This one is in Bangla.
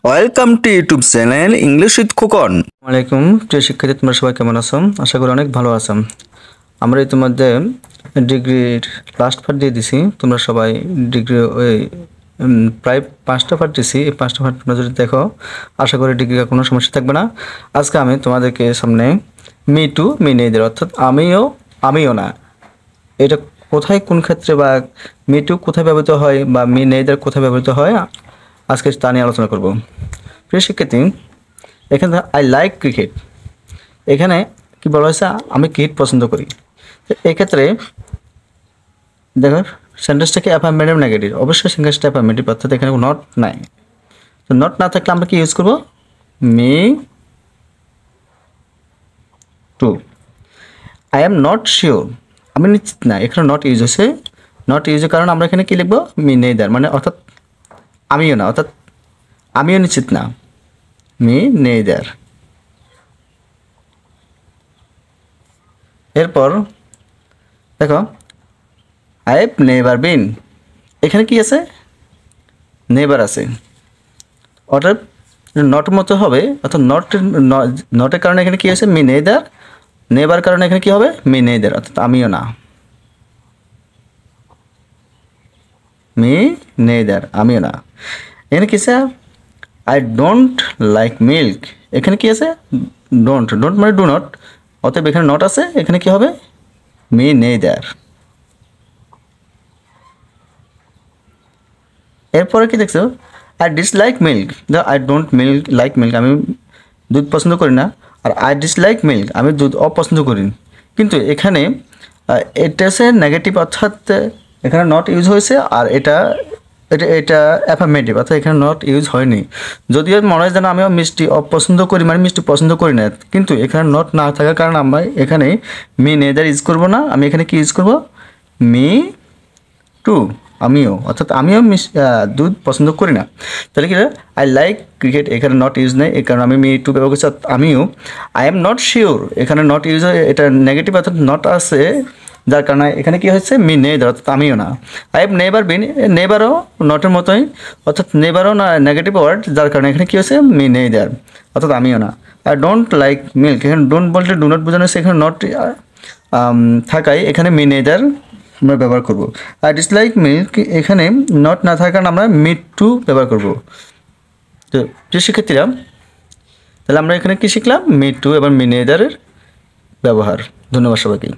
Welcome to YouTube channel English with Khokon. আসসালামাইকুম প্রিয় শিক্ষার্থী, তোমরা সবাই কেমন আছো? আশা করি অনেক ভালো আছো। আমরা ইতিমধ্যে ডিগ্রির লাস্ট পার্ট দিয়ে দিছি। তোমরা সবাই ডিগ্রি ওই প্রায় 5টা পার্ট দিছি। এই 5টা পার্ট তোমরা যদি দেখো, আশা করি ডিগ্রির কোনো সমস্যা থাকবে না। আজকে আমি তোমাদেরকে সামনে মি টু মি নেইদের, অর্থাৎ আমিও না, এটা কোথায় কোন ক্ষেত্রে বা মি টু কোথায় ব্যবহৃত হয় বা মি নেইদের কোথায় ব্যবহৃত হয় আজকে তা নিয়ে আলোচনা করব। প্রিয় শিক্ষার্থী, এখানে আই লাইক ক্রিকেট, এখানে কি বলা হয়েছে? আমি ক্রিকেট পছন্দ করি। তো এক্ষেত্রে দেখো সেন্টেন্সটা কি অ্যাফার্মেটিভ নেগেটিভ? অবশ্যই সেন্টেন্সটা অ্যাফার্মেটিভ, অর্থাৎ এখানে নট নাই। তো নট না থাকলে আমরা কি ইউজ করব? Me two. I am not sure, আমি নিশ্চিত না। এখানে নট ইউজ হয়েছে। নট ইউজের কারণে আমরা এখানে কি লিখবো? মি নেইদার, মানে অর্থাৎ আমিও না, অর্থাৎ আমিও নিশ্চিত না। Me neither. এরপর দেখো আই হ্যাভ নেভার বিন, এখানে কি আছে? নেভার আছে, অর্থাৎ নট মতো হবে, অর্থাৎ নটের কারণে এখানে কি আছে? Me neither. নেভার কারণে এখানে কি হবে? মি নেইদার, অর্থাৎ আমিও না। মি নেইদার, আমিও না। এখানে কি আছে? আই ডোন্ট লাইক মিল্ক, এখানে কি আছে? ডোন্ট। ডোন্ট মানে ডু নট, অতএব এখানে নট আছে, এখানে কি হবে? Me neither. এরপরে কি দেখছো? I dislike milk, I don't like milk, আমি দুধ পছন্দ করি না। আর আই ডিসলাইক মিল্ক, আমি দুধ অপছন্দ করি। কিন্তু এখানে এটা হচ্ছে নেগেটিভ, অর্থাৎ এখানে নট ইউজ হয়েছে। আর এটা এটা এটা অ্যাফার্মেটিভ, অর্থাৎ এখানে নট ইউজ হয়নি। যদিও মনে হয় যেন আমিও মিষ্টি অপছন্দ করি, মানে মিষ্টি পছন্দ করি না, কিন্তু এখানে নট না থাকার কারণে আমরা এখানে মি নেদার ইউজ করবো না। আমি এখানে কি ইউজ করবো? মি টু, আমিও, অর্থাৎ আমিও দুধ পছন্দ করি না। তাহলে কি আই লাইক ক্রিকেট, এখানে নট ইউজ নেই, এই কারণে আমি মি টু ব্যবহার করছি। আমিও আই এম নট শিওর, এখানে নট ইউজ হয়, এটা নেগেটিভ, অর্থাৎ নট আছে, যার কারণে এখানে কি হয়েছে? মি নেইদার, অর্থাৎ আমিও না। আই হ্যাভ নেভার বিন, নেভারও নটের মতোই, অর্থাৎ নেভারও না নেগেটিভ ওয়ার্ড, যার কারণে এখানে কি হয়েছে? মি নেইদার, অর্থাৎ আমিও না। আই ডোন্ট লাইক মিল্ক, এখানে ডোন্ট বলতে ডু নট বোঝানো হয়েছে, এখানে নট থাকায় এখানে মি নেইদার আমরা ব্যবহার করব। আর ডিসলাইক মিল্ক, এখানে নট না থাকার কারণে আমরা মিড টু ব্যবহার করব। তো প্রিয় শিক্ষার্থীরা, তাহলে আমরা এখানে কি শিখলাম? মিড টু এবং মি নেইদারের ব্যবহার। ধন্যবাদ সবাইকে।